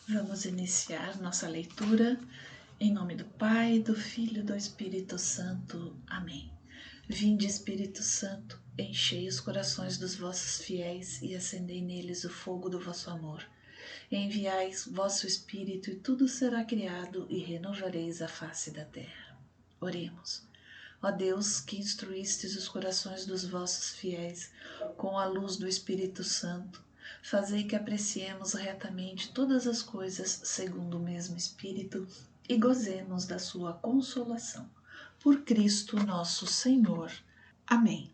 Vamos iniciar nossa leitura em nome do Pai, do Filho e do Espírito Santo. Amém. Vinde, Espírito Santo, enchei os corações dos vossos fiéis e acendei neles o fogo do vosso amor. Enviai vosso Espírito e tudo será criado e renovareis a face da terra. Oremos. Ó Deus, que instruístes os corações dos vossos fiéis com a luz do Espírito Santo, fazei que apreciemos retamente todas as coisas segundo o mesmo Espírito e gozemos da sua consolação. Por Cristo nosso Senhor. Amém.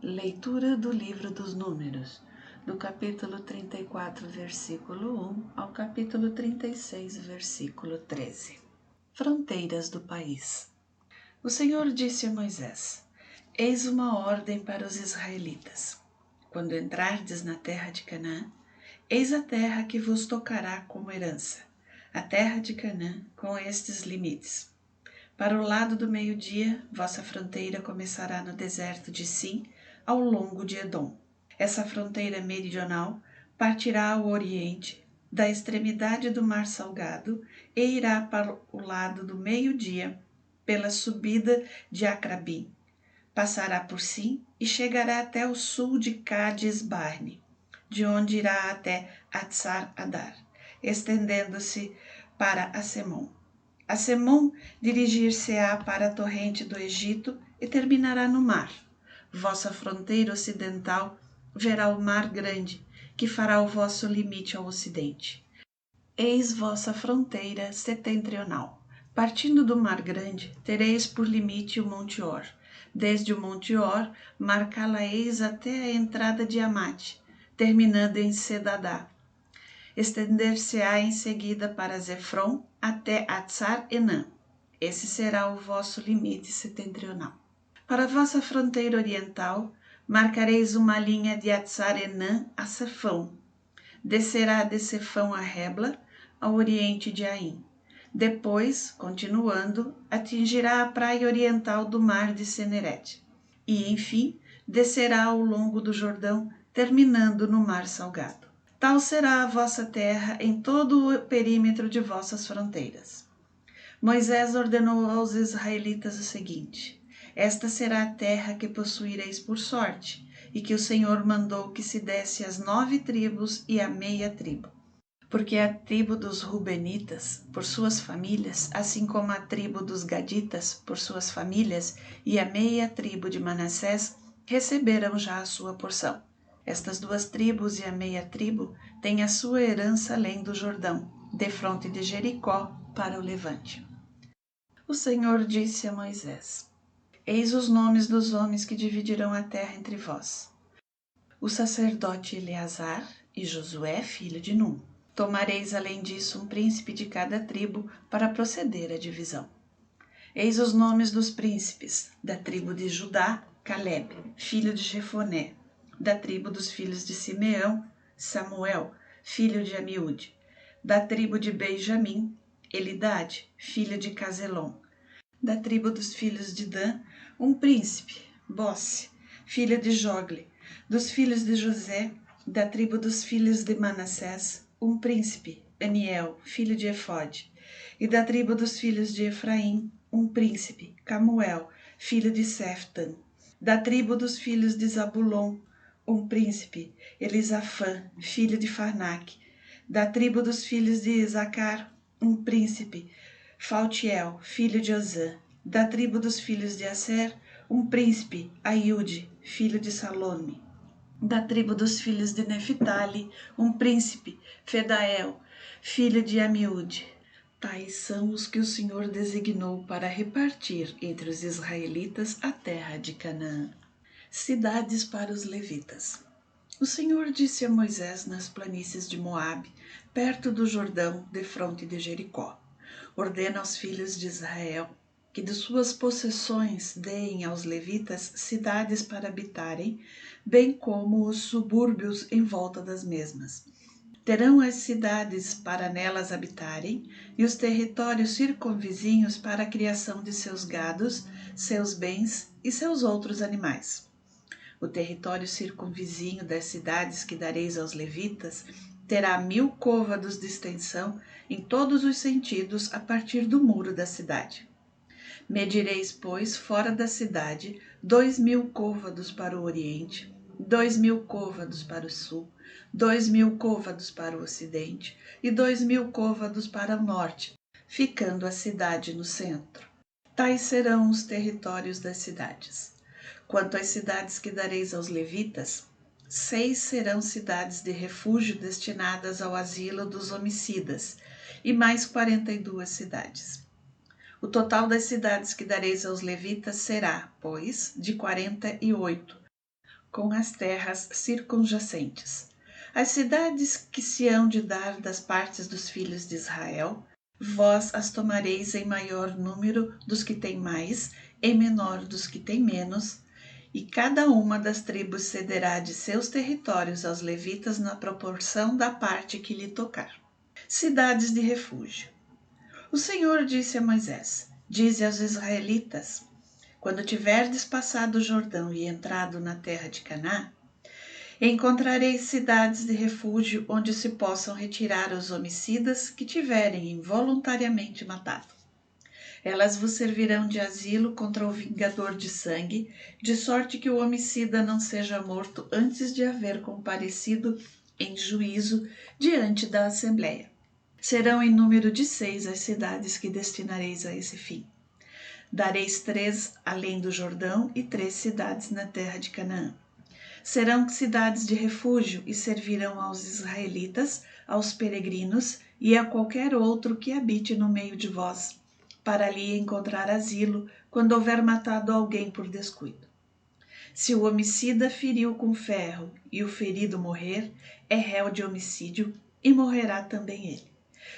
Leitura do livro dos Números, do capítulo 34, versículo 1 ao capítulo 36, versículo 13. Fronteiras do país. O Senhor disse a Moisés: Eis uma ordem para os israelitas. Quando entrardes na terra de Canaã, eis a terra que vos tocará como herança, a terra de Canaã com estes limites. Para o lado do meio-dia, vossa fronteira começará no deserto de Sim, ao longo de Edom. Essa fronteira meridional partirá ao oriente, da extremidade do Mar Salgado, e irá para o lado do meio-dia, pela subida de Acrabim. Passará por Sim e chegará até o sul de Cades Barne, de onde irá até Atsar Adar, estendendo-se para Asemon. Asemon dirigir-se-á para a torrente do Egito e terminará no mar. Vossa fronteira ocidental verá o Mar Grande, que fará o vosso limite ao ocidente. Eis vossa fronteira setentrional. Partindo do Mar Grande, tereis por limite o Monte Or. Desde o Monte Or, marcá-la-eis até a entrada de Amate, terminando em Cedadá. Estender-se-á em seguida para Zefron até Atsar Enã. Esse será o vosso limite setentrional. Para a vossa fronteira oriental, marcareis uma linha de Atsar Enã a Sefão. Descerá de Sefão a Rebla, ao oriente de Aim. Depois, continuando, atingirá a praia oriental do mar de Cenerete. E, enfim, descerá ao longo do Jordão, terminando no Mar Salgado. Tal será a vossa terra em todo o perímetro de vossas fronteiras. Moisés ordenou aos israelitas o seguinte: Esta será a terra que possuireis por sorte, e que o Senhor mandou que se desse às 9 tribos e à meia tribo. Porque a tribo dos Rubenitas, por suas famílias, assim como a tribo dos Gaditas, por suas famílias, e a meia tribo de Manassés, receberam já a sua porção. Estas duas tribos e a meia tribo têm a sua herança além do Jordão, defronte de Jericó, para o levante. O Senhor disse a Moisés: Eis os nomes dos homens que dividirão a terra entre vós. O sacerdote Eleazar e Josué, filho de Num. Tomareis além disso um príncipe de cada tribo para proceder à divisão. Eis os nomes dos príncipes: da tribo de Judá, Caleb, filho de Jefoné; da tribo dos filhos de Simeão, Samuel, filho de Amiúde; da tribo de Benjamim, Elidade, filho de Cazelom; da tribo dos filhos de Dan, um príncipe, Bosse, filho de Jogle; dos filhos de José, da tribo dos filhos de Manassés, um príncipe, Aniel, filho de Efode; e da tribo dos filhos de Efraim, um príncipe, Camuel, filho de Seftan; da tribo dos filhos de Zabulon, um príncipe, Elisafã, filho de Farnaque; da tribo dos filhos de Isacar, um príncipe, Faltiel, filho de Ozã; da tribo dos filhos de Aser, um príncipe, Aiude, filho de Salome; da tribo dos filhos de Neftali, um príncipe, Fedael, filho de Amiúde. Tais são os que o Senhor designou para repartir entre os israelitas a terra de Canaã. Cidades para os levitas. O Senhor disse a Moisés nas planícies de Moabe, perto do Jordão, defronte de Jericó: Ordena aos filhos de Israel que de suas possessões deem aos levitas cidades para habitarem, bem como os subúrbios em volta das mesmas. Terão as cidades para nelas habitarem e os territórios circunvizinhos para a criação de seus gados, seus bens e seus outros animais. O território circunvizinho das cidades que dareis aos levitas terá 1000 côvados de extensão em todos os sentidos a partir do muro da cidade. Medireis, pois, fora da cidade 2000 côvados para o oriente, 2000 côvados para o sul, 2000 côvados para o ocidente e 2000 côvados para o norte, ficando a cidade no centro. Tais serão os territórios das cidades. Quanto às cidades que dareis aos levitas, 6 serão cidades de refúgio destinadas ao asilo dos homicidas, e mais 42 cidades. O total das cidades que dareis aos levitas será, pois, de 48, com as terras circunjacentes. As cidades que se hão de dar das partes dos filhos de Israel, vós as tomareis em maior número dos que têm mais, em menor dos que têm menos, e cada uma das tribos cederá de seus territórios aos levitas na proporção da parte que lhe tocar. Cidades de refúgio. O Senhor disse a Moisés: dize aos israelitas: quando tiverdes passado o Jordão e entrado na terra de Canaã, encontrareis cidades de refúgio onde se possam retirar os homicidas que tiverem involuntariamente matado. Elas vos servirão de asilo contra o vingador de sangue, de sorte que o homicida não seja morto antes de haver comparecido em juízo diante da Assembleia. Serão em número de 6 as cidades que destinareis a esse fim. Dareis 3 além do Jordão e 3 cidades na terra de Canaã. Serão cidades de refúgio e servirão aos israelitas, aos peregrinos e a qualquer outro que habite no meio de vós, para ali encontrar asilo quando houver matado alguém por descuido. Se o homicida feriu com ferro e o ferido morrer, é réu de homicídio e morrerá também ele.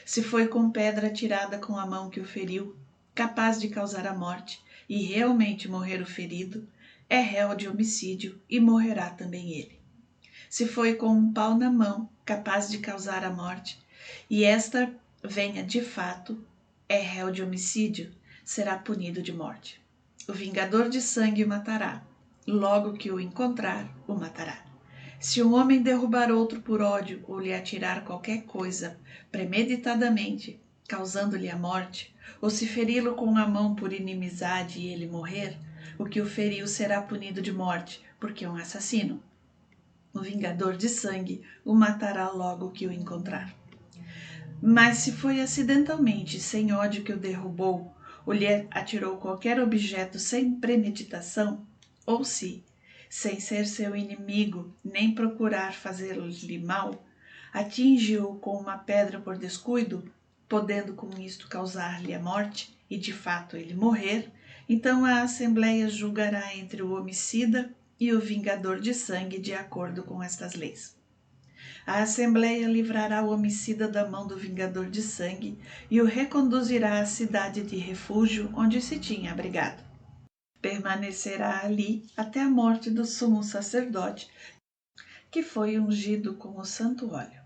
Se foi com pedra atirada com a mão que o feriu, capaz de causar a morte, e realmente morrer o ferido, é réu de homicídio e morrerá também ele. Se foi com um pau na mão, capaz de causar a morte, e esta venha de fato, é réu de homicídio, será punido de morte. O vingador de sangue o matará, logo que o encontrar, o matará. Se um homem derrubar outro por ódio ou lhe atirar qualquer coisa premeditadamente, causando-lhe a morte, ou se feri-lo com a mão por inimizade e ele morrer, o que o feriu será punido de morte, porque é um assassino. O vingador de sangue o matará logo que o encontrar. Mas se foi acidentalmente, sem ódio que o derrubou, ou lhe atirou qualquer objeto sem premeditação, ou se, sem ser seu inimigo, nem procurar fazer-lhe mal, atinge-o com uma pedra por descuido, podendo com isto causar-lhe a morte, e de fato ele morrer, então a Assembleia julgará entre o homicida e o vingador de sangue de acordo com estas leis. A Assembleia livrará o homicida da mão do vingador de sangue e o reconduzirá à cidade de refúgio onde se tinha abrigado. Permanecerá ali até a morte do sumo sacerdote, que foi ungido com o santo óleo.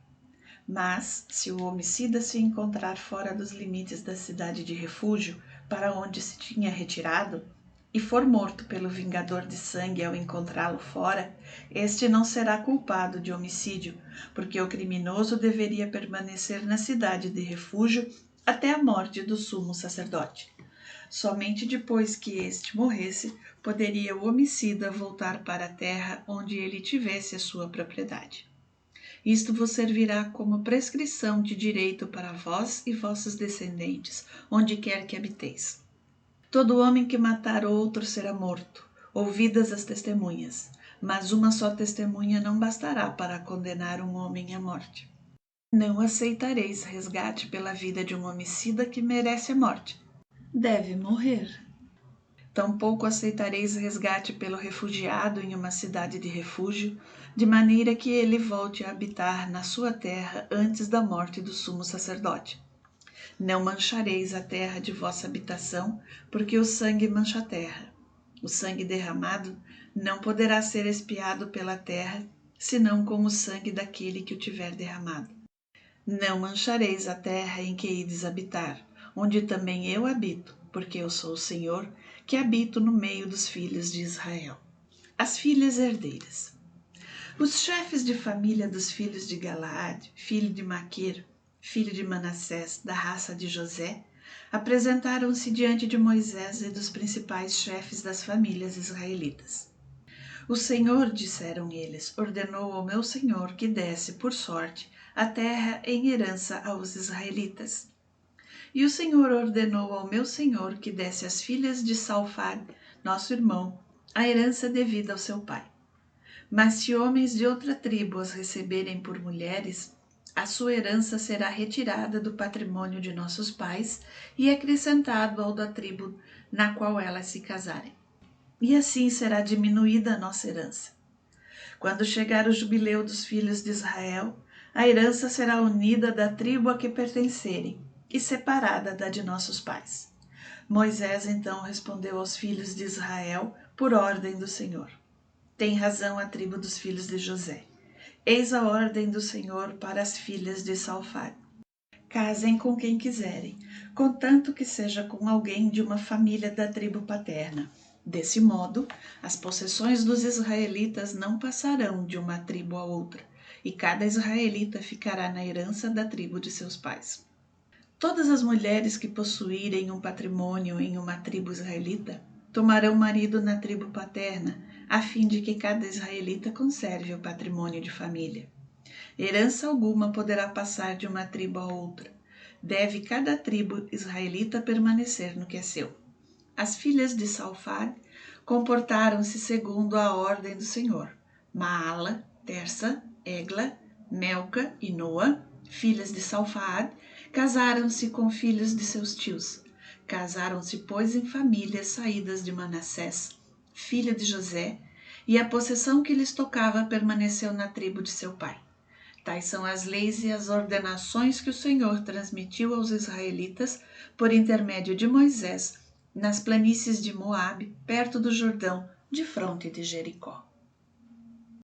Mas, se o homicida se encontrar fora dos limites da cidade de refúgio, para onde se tinha retirado, e for morto pelo vingador de sangue ao encontrá-lo fora, este não será culpado de homicídio, porque o criminoso deveria permanecer na cidade de refúgio até a morte do sumo sacerdote. Somente depois que este morresse, poderia o homicida voltar para a terra onde ele tivesse a sua propriedade. Isto vos servirá como prescrição de direito para vós e vossos descendentes, onde quer que habiteis. Todo homem que matar outro será morto, ouvidas as testemunhas, mas uma só testemunha não bastará para condenar um homem à morte. Não aceitareis resgate pela vida de um homicida que merece a morte. Deve morrer. Tampouco aceitareis resgate pelo refugiado em uma cidade de refúgio, de maneira que ele volte a habitar na sua terra antes da morte do sumo sacerdote. Não manchareis a terra de vossa habitação, porque o sangue mancha a terra. O sangue derramado não poderá ser expiado pela terra, senão com o sangue daquele que o tiver derramado. Não manchareis a terra em que ides habitar, onde também eu habito, porque eu sou o Senhor, que habito no meio dos filhos de Israel. As filhas herdeiras. Os chefes de família dos filhos de Galaade, filho de Maquir, filho de Manassés, da raça de José, apresentaram-se diante de Moisés e dos principais chefes das famílias israelitas. O Senhor, disseram eles, ordenou ao meu senhor que desse, por sorte, a terra em herança aos israelitas. E o Senhor ordenou ao meu senhor que desse às filhas de Salfad, nosso irmão, a herança devida ao seu pai. Mas se homens de outra tribo as receberem por mulheres, a sua herança será retirada do patrimônio de nossos pais e acrescentado ao da tribo na qual elas se casarem. E assim será diminuída a nossa herança. Quando chegar o jubileu dos filhos de Israel, a herança será unida da tribo a que pertencerem e separada da de nossos pais. Moisés então respondeu aos filhos de Israel por ordem do Senhor. Tem razão a tribo dos filhos de José. Eis a ordem do Senhor para as filhas de Salfad. Casem com quem quiserem, contanto que seja com alguém de uma família da tribo paterna. Desse modo, as possessões dos israelitas não passarão de uma tribo a outra, e cada israelita ficará na herança da tribo de seus pais. Todas as mulheres que possuírem um patrimônio em uma tribo israelita tomarão marido na tribo paterna, a fim de que cada israelita conserve o patrimônio de família. Herança alguma poderá passar de uma tribo a outra. Deve cada tribo israelita permanecer no que é seu. As filhas de Salfad comportaram-se segundo a ordem do Senhor. Maala, Tersa, Egla, Melca e Noa, filhas de Salfad, casaram-se com filhos de seus tios. Casaram-se, pois, em famílias saídas de Manassés, filho de José, e a possessão que lhes tocava permaneceu na tribo de seu pai. Tais são as leis e as ordenações que o Senhor transmitiu aos israelitas por intermédio de Moisés, nas planícies de Moabe, perto do Jordão, de fronte de Jericó.